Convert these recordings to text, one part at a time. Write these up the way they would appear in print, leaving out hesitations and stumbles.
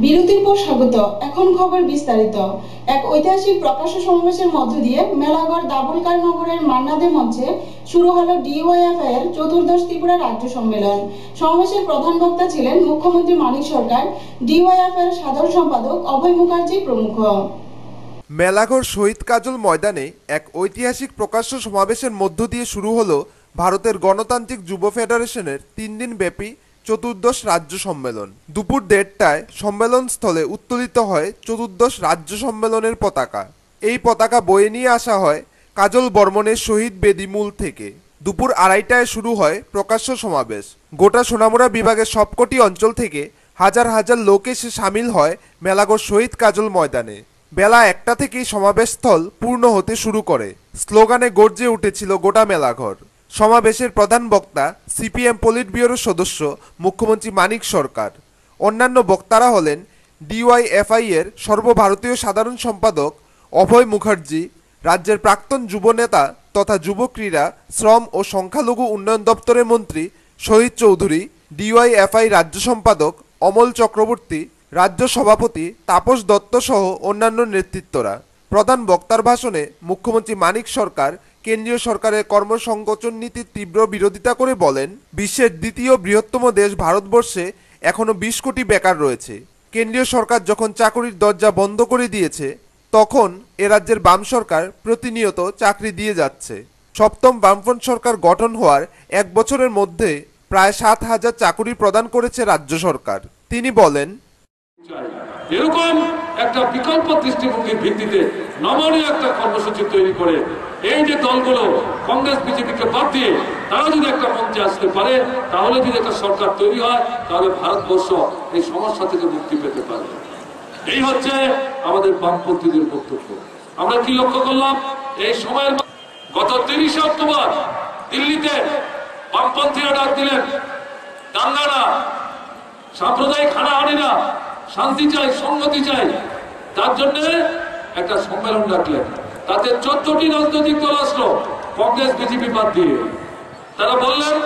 বিরতির পর স্বাগত। এখন খবর বিস্তারিত। এক ঐতিহাসিক প্রকাশ্য সমাবেশের মধ্য দিয়ে মেলাঘর দাবুলকার নগরের মান্নাদে মঞ্চে শুরু হলো ডিওয়াইএফআই এর চতুর্দশ ত্রিপুরা রাজ্য সম্মেলন। সমাবেশের প্রধান বক্তা ছিলেন মুখ্যমন্ত্রী মানিক সরকার, ডিওয়াইএফআই এর সাধারণ সম্পাদক অভয় মুখার্জি প্রমুখ। মেলাঘর শহীদ কাজল ময়দানে এক ঐতিহাসিক প্রকাশ্য সমাবেশের মধ্য দিয়ে শুরু হলো ভারতের গণতান্ত্রিক যুব ফেডারেশনের 3 দিন ব্যাপী চতুর্দশ রাজ্য সম্মেলন। দুপুর 1:30টায় সম্মেলন স্থলে উত্তোলিত হয় চতুর্দশ রাজ্য সম্মেলনের পতাকা। এই পতাকা বয়ে নিয়ে আসা হয় কাজল বর্মনের শহীদ বেদি মূল থেকে। দুপুর 2:30টায় শুরু হয় প্রকাশ্য সমাবেশ। গোটা সোনামুড়া বিভাগের সবকটি অঞ্চল থেকে হাজার হাজার লোক এসে সামিল হয় মেলাঘর শহীদ কাজল ময়দানে। বেলা 1টা থেকেই সমাবেশস্থল পূর্ণ হতে শুরু করে। স্লোগানে গর্জে উঠেছিল গোটা মেলাঘর। সমাবেশের প্রধান বক্তা সিপিএম পলিট ব্যুরোর সদস্য মুখ্যমন্ত্রী মানিক সরকার। অন্যান্য বক্তারা হলেন ডিওয়াইএফআই এর সর্বভারতীয় সাধারণ সম্পাদক অভয় মুখার্জি, রাজ্যের প্রাক্তন যুব নেতা তথা যুব ক্রীড়া, শ্রম ও সংখ্যালঘু উন্নয়ন দপ্তরের মন্ত্রী শহীদ চৌধুরী, ডিওয়াইএফআই রাজ্য সম্পাদক অমল চক্রবর্তী, রাজ্য সভাপতি তাপস দত্ত সহ অন্যান্য নেতৃত্বরা। প্রধান বক্তার ভাষণে মুখ্যমন্ত্রী মানিক সরকার কেন্দ্রীয় সরকারের কর্মসংকোচন নীতির তীব্র বিরোধিতা করে বলেন, বিশ্বের দ্বিতীয় বৃহত্তম দেশ ভারতবর্ষে এখনো 20 কোটি বেকার রয়েছে। কেন্দ্রীয় সরকার যখন চাকরির দরজা বন্ধ করে দিয়েছে, তখন এ রাজ্যের বাম সরকার প্রতিনিয়ত চাকরি দিয়ে যাচ্ছে। সপ্তম বামফ্রন্ট সরকার গঠন হওয়ার 1 বছরের মধ্যে প্রায় 7,000 চাকরি প্রদান করেছে রাজ্য সরকার। তিনি বলেন, এরকম একটা বিকল্প দৃষ্টিভঙ্গির ভিত্তিতে নমনীয় একটা কর্মসূচি তৈরি করে এই যে দলগুলো কংগ্রেস বিজেপিকে বাদ দিয়ে তারা যদি একটা মঞ্চে আসতে পারে, তাহলে যদি একটা সরকার তৈরি হয়, তাহলে ভারতবর্ষ এই সমস্যা থেকে মুক্তি পেতে পারে। এই হচ্ছে আমাদের বামপন্থীদের বক্তব্য। আমরা কি লক্ষ্য করলাম এই সময়ের গত 30 অক্টোবর দিল্লিতে বামপন্থীরা ডাক দিলেন, দাঙ্গা না, সাম্প্রদায়িক হানাহানি না, শান্তি চাই, সংগতি চাই। তার জন্য একটা সম্মেলন ডাকলেন। তাতে 14টি রাজনৈতিক দল আসলো, কংগ্রেস বিজেপি বাদ দিয়ে। তারা বললেন,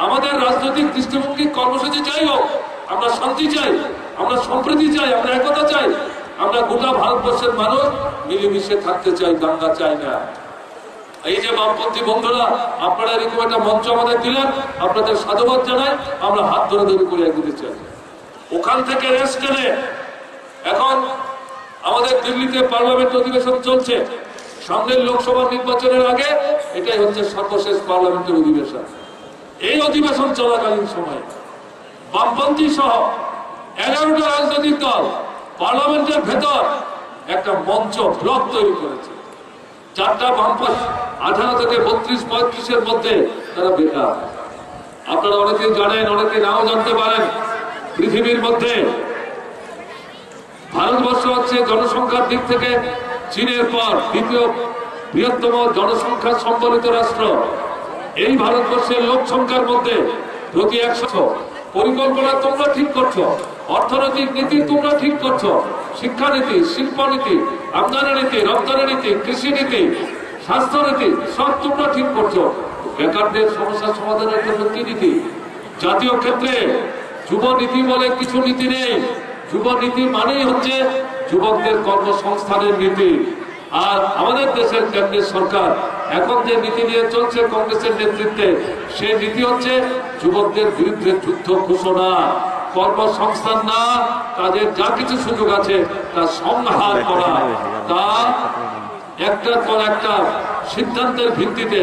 আমাদের রাজনৈতিক দৃষ্টিভঙ্গি কর্মসূচি চাই হোক, আমরা শান্তি চাই, আমরা সম্প্রীতি চাই, আমরা একতা চাই, আমরা গোটা ভারতবর্ষের মানুষ মিলেমিশে থাকতে চাই, দাঙ্গা চাই না। এই যে বামপন্থী বন্ধুরা, আপনারা এরকম একটা মঞ্চ আমাদের দিলেন, আপনাদের সাধুবাদ জানাই। আমরা হাত ধরে ধরে করে এগোতে চাই। ওখান থেকে রেস্ট টেনে এখন আমাদের দিল্লিতে পার্লামেন্ট অধিবেশন চলছে। সামনের লোকসভা নির্বাচনের আগে এটাই হচ্ছে সর্বশেষ পার্লামেন্টের অধিবেশন। এই অধিবেশন চলাকালীন সময়ে বামপন্থী সহ 11টা রাজনৈতিক দল পার্লামেন্টের ভেতর একটা মঞ্চ ব্লক তৈরি করেছে। 4টা বামপন্থী 18 থেকে 32-35-এর মধ্যে তারা বেকার। আপনারা অনেকেই জানেন, অনেকে নাও জানতে পারেন, পৃথিবীর মধ্যে ভারতবর্ষ হচ্ছে জনসংখ্যার দিক থেকে চীনের পর দ্বিতীয় বৃহত্তম জনসংখ্যা সম্বলিত রাষ্ট্র। এই ভারতবর্ষের লোক সংখ্যার মধ্যে প্রতি 100 পরিকল্পনা তোমরা ঠিক করছো, অর্থনৈতিক নীতি তোমরা ঠিক করছো, শিক্ষানীতি, শিল্পনীতি, আমদানি নীতি, রপ্তানি নীতি, কৃষি নীতি, স্বাস্থ্যনীতি সব তোমরা ঠিক করছো। বেকারদের সমস্যা সমাধানের জন্য কি নীতি? জাতীয় ক্ষেত্রে যুব নীতি বলে কিছু নীতি নেই। যুব নীতি মানেই হচ্ছে যুবকদের কর্মসংস্থানের নীতি। আর আমাদের দেশের কেন্দ্রের সরকার এখন যে নীতি নিয়ে চলছে কংগ্রেসের নেতৃত্বে, সেই নীতি হচ্ছে যুবকদের বিরুদ্ধে যুদ্ধ ঘোষণা, কর্মসংস্থান না, তাদের যা কিছু সুযোগ আছে তা সংহার করা, তা একটার পর একটা সিদ্ধান্তের ভিত্তিতে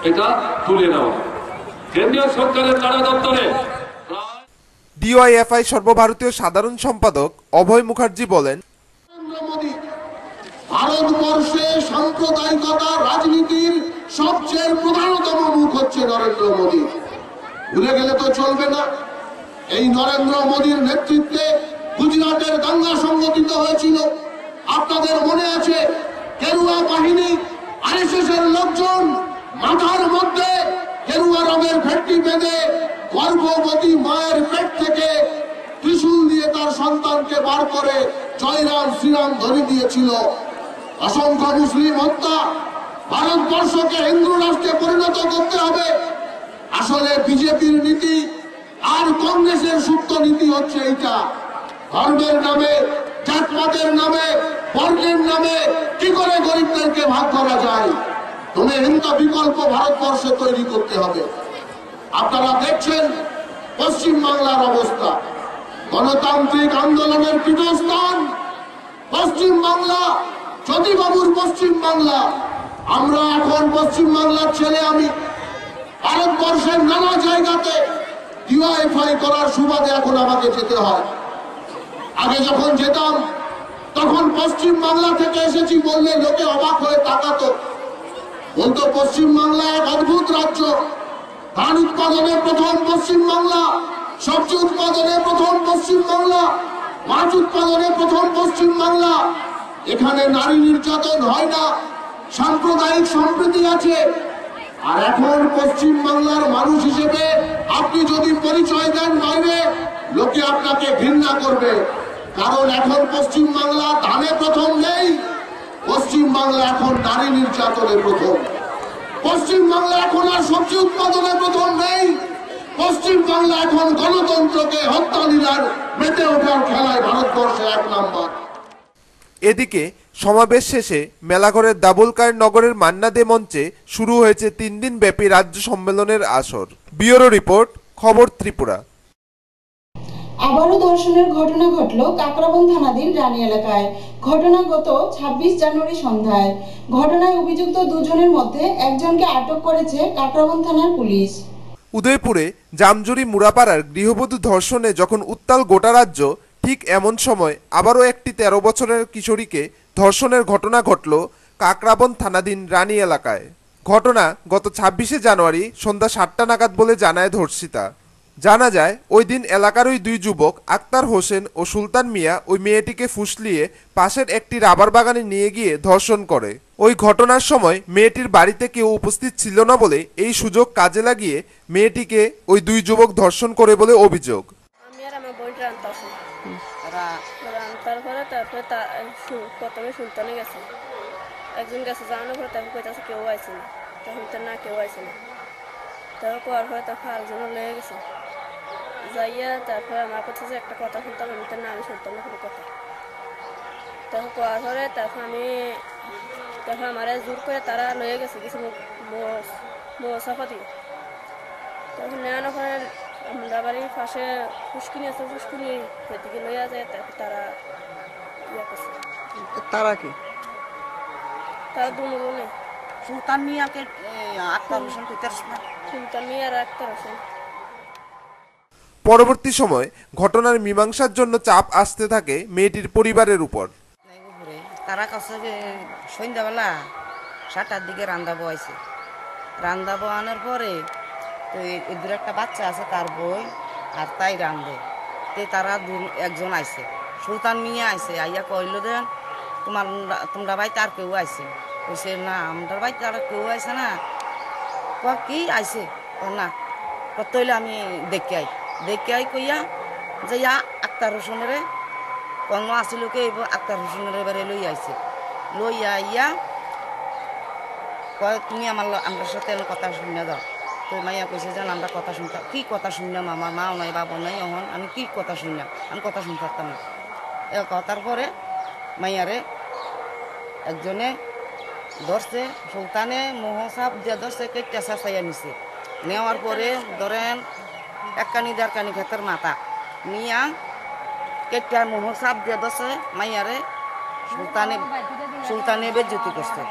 এটা তুলে নেওয়া। কেন্দ্রীয় সরকারের নানা দপ্তরে ডিওয়াইএফআই সর্বভারতীয় সাধারণ সম্পাদক অভয় মুখার্জি বলেন, ভারতবর্ষে সাম্প্রদায়িকতা রাজনীতির সবচেয়ে প্রধানতম মুখ হচ্ছে নরেন্দ্র মোদী। ভুলে গেলে তো চলবে না। এই নরেন্দ্র মোদীর নেতৃত্বে গুজরাটের দাঙ্গা সংগঠিত হয়েছিল। আপনাদের মনে আছে, গেরুয়া বাহিনী, আরএসএস এর লোকজন মাথার মধ্যে গেরুয়া রঙের ভেট্টি বেঁধে গর্ভবতী মায়ের পেট থেকে ত্রিশূল দিয়ে তার সন্তানকে বার করে জয়রাম শ্রীরাম ধ্বনি দিয়েছিল। অসংখ্য মুসলিম হত্যা। ভারতবর্ষকে হিন্দু রাষ্ট্রে পরিণত করতে হবে। আসলে বিজেপির নীতি আর কংগ্রেসের সুপ্ত নীতি হচ্ছে এইটা। ধর্মের নামে, জাতপাতের নামে, বর্গের নামে কি করে গরিবদেরকে ভাগ করা যায়? তুমি হিন্দু বিকল্প ভারতবর্ষে তৈরি করতে হবে। আপনারা দেখছেন পশ্চিম বাংলার অবস্থা, গণতান্ত্রিক আন্দোলনের পীঠস্থান পশ্চিম বাংলা, জ্যোতিবাবুর পশ্চিম বাংলা। আমরা এখন পশ্চিম বাংলার ছেলে, আমি ভারতবর্ষের নানা জায়গাতে ডিওয়াইফাই করার সুবাদে এখন আমাকে যেতে হয়। আগে যখন যেতাম তখন পশ্চিম বাংলা থেকে এসেছি বললে লোকে অবাক হয়ে তাকাতো, বলতো পশ্চিম বাংলা এক অদ্ভুত রাজ্য, ধান উৎপাদনে প্রথম পশ্চিম বাংলা, সবজি উৎপাদনে প্রথম পশ্চিম বাংলা, মাছ উৎপাদনে প্রথম পশ্চিম বাংলা। এখানে নারী নির্যাতন হয় না, সাম্প্রদায়িক সম্প্রীতি আছে। আর এখন পশ্চিম বাংলার মানুষ হিসেবে আপনি যদি পরিচয় দেন বাইরে, লোকে আপনাকে ঘৃণা করবে। কারণ এখন পশ্চিম বাংলা ধানে প্রথম নেই, পশ্চিম বাংলা এখন নারী নির্যাতনে প্রথম। পশ্চিম বাংলা এখন আর সবজি উৎপাদনে প্রথম নেই, পশ্চিম বাংলা এখন গণতন্ত্রকে হত্যা লীলার মেতে ওঠার খেলায় ভারতবর্ষে 1 নম্বর। এদিকে সমাবেশ শেষে মেলাঘরের দাবুলকার নগরের মান্না দে মঞ্চে শুরু হয়েছে 3 দিন ব্যাপী রাজ্য সম্মেলনের আসর। ব্যুরো রিপোর্ট, খবর ত্রিপুরা। আবারও ধর্ষণের ঘটনা ঘটল কাকরাবন থানাধীন রানী এলাকায়। ঘটনা গত 26 জানুয়ারি সন্ধ্যায়। ঘটনায় অভিযুক্ত দুজনের মধ্যে একজনকে আটক করেছে কাকরাবন থানার পুলিশ। উদয়পুরে জামজুরি মুরাপাড়ার গৃহবধূ ধর্ষণে যখন উত্তাল গোটা রাজ্য, ঠিক এমন সময় আবারও একটি 13 বছরের কিশোরীকে ধর্ষণের ঘটনা ঘটল কাকরাবন থানাধীন রানী এলাকায়। ঘটনা গত 26শে জানুয়ারি সন্ধ্যা 7টা নাগাদ বলে জানায় ধর্ষিতা। জানা যায় ওই দিন এলাকার ওই 2 যুবক আক্তার হোসেন ও সুলতান মিয়া ওই মেয়েটিকে ফুসলিয়ে পাশের একটি রাবার বাগানে নিয়ে গিয়ে ধর্ষণ করে। ওই ঘটনার সময় মেয়েটির বাড়িতে কেউ উপস্থিত ছিল না বলে এই সুযোগ কাজে লাগিয়ে মেয়েটিকে ওই 2 যুবক ধর্ষণ করে বলে অভিযোগ। আমি আর আমার বোন তারপরে প্রথমে সুলতানে গেছে, একজন গেছে, জানানোর পরে তারপর কইতাছে কেউ আইছে না, তখন তো না কেউ আইছে না। তারপর কোয়ার পরে তারপর আরেকজন লেগে গেছে যাইয়া, তারপরে আমার কাছে যে একটা কথা শুনতাম, আমি তো না, আমি শুনতাম না কোনো কথা। তারপর কোয়ার পরে তারপর আমার জোর করে তারা লয়ে গেছে কিছু সাফা দিয়ে। তখন নেওয়ানোর পরে আমরা বাড়ির পাশে পুষ্কিনি আছে, পুষ্কিনি সেদিকে লইয়া যায়। তারপর তারা ইয়া করছে। তারা কি? তারা দুজনে সুলতান মিয়াকে আক্তার হোসেন সুলতান মিয়া আর আক্তার হোসেন। পরবর্তী সময় ঘটনার মীমাংসার জন্য চাপ আসতে থাকে মেয়েটির পরিবারের উপর। তারা কাছে যে সন্ধ্যাবেলা 7টার দিকে রান্দা বয়াইছে, রান্দা বয়ানোর পরে তো এদের একটা বাচ্চা আছে, তার বই আর তাই রান্ধে। তো তারা একজন আইছে, সুলতান মিয়া আইছে, আইয়া কইল দেন তোমরা বাড়িতে আর কেউ আইছে? কইছে না, আমার বাড়িতে আর কেউ আইছে না। কি আইছে? না কত হইলে আমি দেখে আই কইয়া যে আক্তার হোসেনের কর্ম আসিল কে আক্তার হোসেনের এবারে লই আইছে, লইয়া আইয়া কয় তুমি আমার সাথে কথা শুনে দাও। তো মাইয়া কইছে যে আমরা কথা শুনতাম। কি কথা শুনলাম? আমার মাও নাই বাবা নাই, এখন আমি কি কথা শুনলাম? আমি কথা শুনতে পারতাম না। এ কথার পরে মাইয়ারে একজনে ধরছে, সুলতানে মোহসাব দিয়ে ধরছে, কেটে চাচাইয়া নিছে। নেওয়ার পরে ধরেন 1 কানি 1.5 কানি ক্ষেতের মাথা নিয়া কেটে মোহসাব দিয়ে ধরছে মাইয়ারে। সুলতানে বেজ্জতি করছে।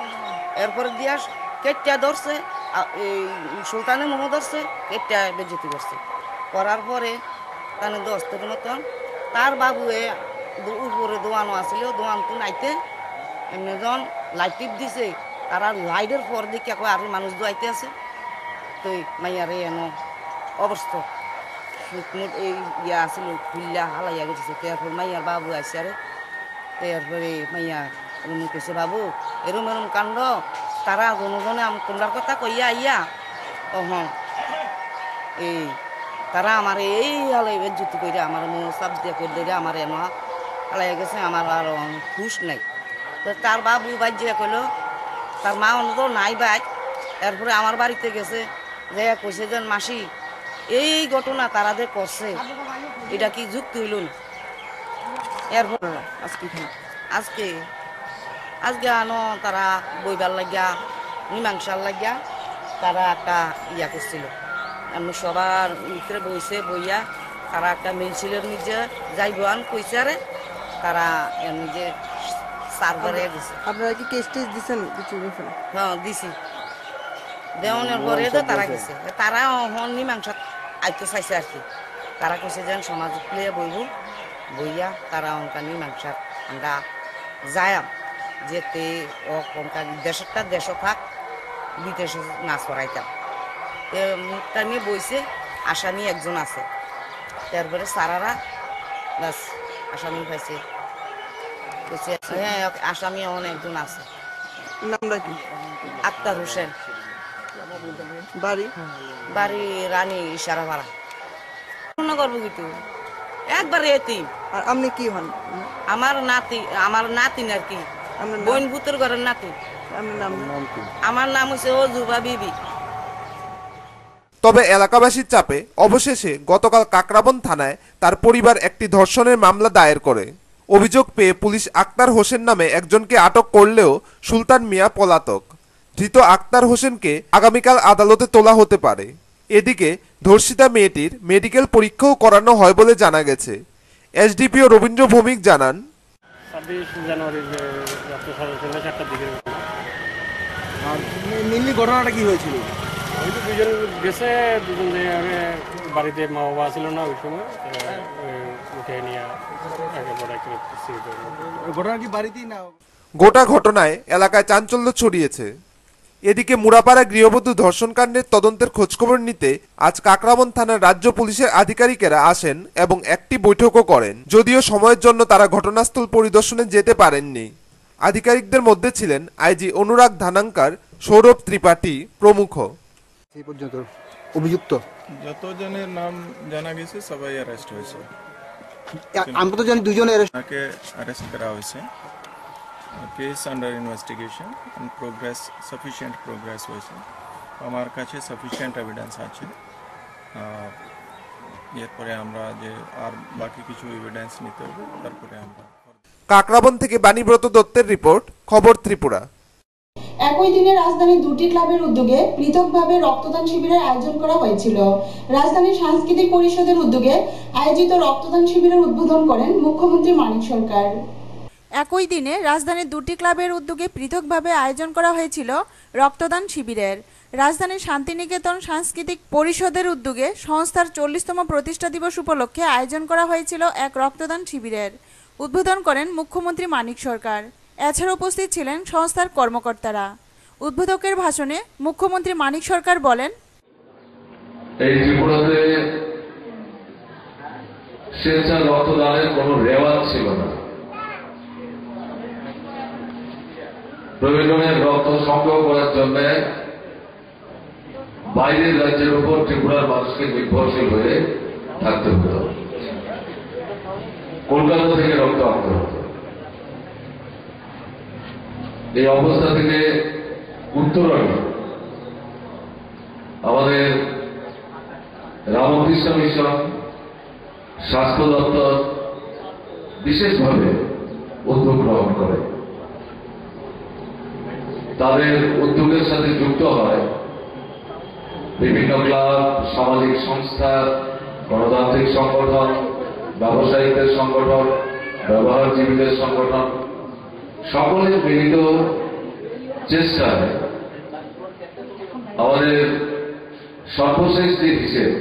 এরপরে দিয়া কেটে ধরছে, সুলতানে মোহ ধরছে, কেটে বেজ্জতি করছে। করার পরে তানে 10 দিন মতন তার বাবুয়ে উপরে দোয়ানো আসছিল, দোয়ানটো নাইতে এমনিজন লাইট টিপ দিছে। তারা লাইটের পর দেখে আর মানুষ দোয়াইতে আছে। তো মাইয়ারে এনো অবস্থা সুটমুট এই ইয়া আসছিল, খুললা হালাইয়া গেছে। তারপর মাইয়ার বাবু আসছে, আরে তারপরে মাইয়া এরম কেছে, বাবু এরম কাণ্ড, তারা দুজনে তোমরার কথা কইয়া আইয়া তখন এই তারা আমার এই হালাই বেজ্জতি করে আমার চাপ দিয়ে করে দিলে আমার এনো হালাইয়া গেছে, আমার আর হুশ নাই। তো তার বাবু বাজ্যা কইল, তার মা তো নাই বাইক। এরপরে আমার বাড়িতে গেছে, যে কইছে যে মাসি এই ঘটনা তারা যে করছে এটা কি যুক্তি হইল না? এরপর আজকে আজকে আনো তারা বইবার লাগিয়া মীমাংসার লাগিয়া তারা একটা ইয়া করছিল। আমি সবার ভিতরে বইছে বইয়া তারা একটা মিছিলের নিজে যাইব আন কইছে আরে তারা এর নিজে সার্ভারে দিছে। আপনারা কি কেস টেস দিচ্ছেন কিছু? হ্যাঁ দিছি, দেওয়ানোর পরে তো তারা গেছে। তারা মীমাংসা আইতে চাইছে আর কি। তারা কইছে যেন সমাজ প্লিয়ে বইব, বইয়া তারা অঙ্কা মীমাংসার আমরা যায়াম যেতে অঙ্কা দেশেরটা দেশ থাক বিদেশে না ছড়াইতাম। মুখটা নিয়ে বইছে, আসামি একজন আছে। তারপরে সারারা বাস আসামি পাইছে, হ্যাঁ আসামি অনেকজন আছে। নামটা কি? আক্তার হোসেন। বাড়ি? বাড়ি রানী ইশারাপাড়া। করবো কিন্তু একবার এতিম। আর আপনি কি হন? আমার নাতিন আর কি, বোন ভূতের ঘরের নাতি। আমার নাম হচ্ছে অজুবা বিবি। তবে এলাকাবাসীর চাপে অবশেষে গতকাল কাকরাবন থানায় তার পরিবার একটি ধর্ষণের মামলা দায়ের করে। অভিযোগ পেয়ে পুলিশ আক্তার হোসেন নামে একজনকে আটক করলেও সুলতান মিয়া পলাতক। ধৃত আক্তার হোসেনকে আগামীকাল আদালতে তোলা হতে পারে। এদিকে ধর্ষিতা মেয়েটির মেডিকেল পরীক্ষাও করানো হয় বলে জানা গেছে। এসডিপিও রবীন্দ্র ভৌমিক জানান, 26 জানুয়ারি 4টার দিকে মেনলি ঘটনাটা কি হয়েছিল? ওই তো দুজন গেছে, দুজন বাড়িতে মা বাবা ছিল না ওই সময়, উঠে নিয়ে ঘটনা কি বাড়িতেই না? গোটা ঘটনায় এলাকায় চাঞ্চল্য ছড়িয়েছে। এদিকে মুড়াপাড়া গৃহবধূ ধর্ষণকাণ্ডের তদন্তের খোঁজখবর নিতে আজ কাকরাবন থানার রাজ্য পুলিশের আধিকারিকেরা আসেন এবং একটি বৈঠকও করেন, যদিও সময়ের জন্য তারা ঘটনাস্থল পরিদর্শনে যেতে পারেননি। আধিকারিকদের মধ্যে ছিলেন আইজি অনুরাগ ধানাঙ্কার, সৌরভ ত্রিপাঠী প্রমুখ। এই পর্যন্ত অভিযুক্ত যতজনের নাম জানা গেছে সবাই অ্যারেস্ট হয়েছে। আমরা তো জানি দুজনে অ্যারেস্ট করা হয়েছে। Case under investigation and progress, sufficient progress হয়েছে। আমার কাছে সাফিসিয়েন্ট এভিডেন্স আছে। এরপরে আমরা যে আর বাকি কিছু এভিডেন্স নিতে হবে, তারপরে আমরা। কাকরাবন থেকে বাণীব্রত দত্তের রিপোর্ট, খবর ত্রিপুরা। একই দিনে রাজধানীর দুটি ক্লাবের উদ্যোগে পৃথকভাবে রক্তদান শিবিরের আয়োজন করা হয়েছিল। রাজধানীর সাংস্কৃতিক পরিষদের উদ্যোগে আয়োজিত রক্তদান শিবিরের উদ্বোধন করেন মুখ্যমন্ত্রী মানিক সরকার। একই দিনে রাজধানীর দুটি ক্লাবের উদ্যোগে পৃথকভাবে আয়োজন করা হয়েছিল রক্তদান শিবিরের। রাজধানীর শান্তিনিকেতন সাংস্কৃতিক পরিষদের উদ্যোগে সংস্থার 40তম প্রতিষ্ঠা দিবস উপলক্ষে আয়োজন করা হয়েছিল এক রক্তদান শিবিরের। উদ্বোধন করেন মুখ্যমন্ত্রী মানিক সরকার। এছাড়া উপস্থিত ছিলেন সংস্থার কর্মকর্তারা। উদ্বোধকের ভাষণে মুখ্যমন্ত্রী মানিক সরকার বলেন, এই ত্রিপুরাতে স্বেচ্ছা রক্তদানের কোনো রেওয়াজ ছিল না। প্রয়োজনের রক্ত সংগ্রহ করার জন্য বাইরের রাজ্যের উপর ত্রিপুরার মানুষকে নির্ভরশীল হয়ে থাকতে হতো। কলকাতা থেকে রক্ত আনতে হতো। এই অবস্থা থেকে উত্তরণে আমাদের রামকৃষ্ণ মিশন, স্বাস্থ্য দপ্তর বিশেষভাবে উদ্যোগ গ্রহণ করে। তাদের উদ্যোগের সাথে যুক্ত হয় বিভিন্ন ক্লাব, সামাজিক সংস্থা, গণতান্ত্রিক সংগঠন, ব্যবসায়ীদের সংগঠন, ব্যবহারজীবীদের সংগঠন, সকলের মিলিত চেষ্টায় আমাদের সর্বশেষ যে হিসেব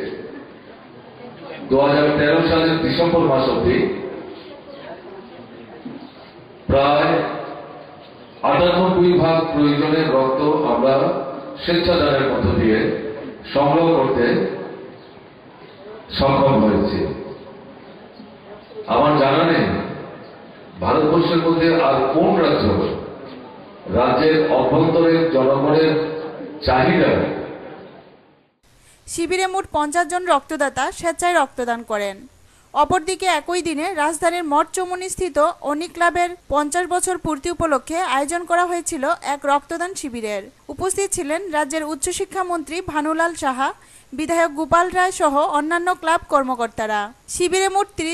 2013 সালের ডিসেম্বর মাস অবধি প্রায় 98% প্রয়োজনের রক্ত আমরা স্বেচ্ছাদানের মধ্য দিয়ে সংগ্রহ করতে সক্ষম হয়েছে। আমার জানা নেই ভারতবর্ষের মধ্যে আর কোন রাজ্যের অভ্যন্তরের জনগণের চাহিদা। শিবিরে মোট 50 জন রক্তদাতা স্বেচ্ছায় রক্তদান করেন। অপরদিকে একই দিনে রাজধানীর মঠ চৌমুহনী স্থিত অনি ক্লাবের 50 বছর পূর্তি উপলক্ষে আয়োজন করা হয়েছিল এক রক্তদান শিবিরের। উপস্থিত ছিলেন রাজ্যের উচ্চশিক্ষামন্ত্রী ভানুলাল সাহা, বিধায়ক গোপাল রায় সহ অন্যান্য ক্লাব কর্মকর্তারা। শিবিরে মোট 30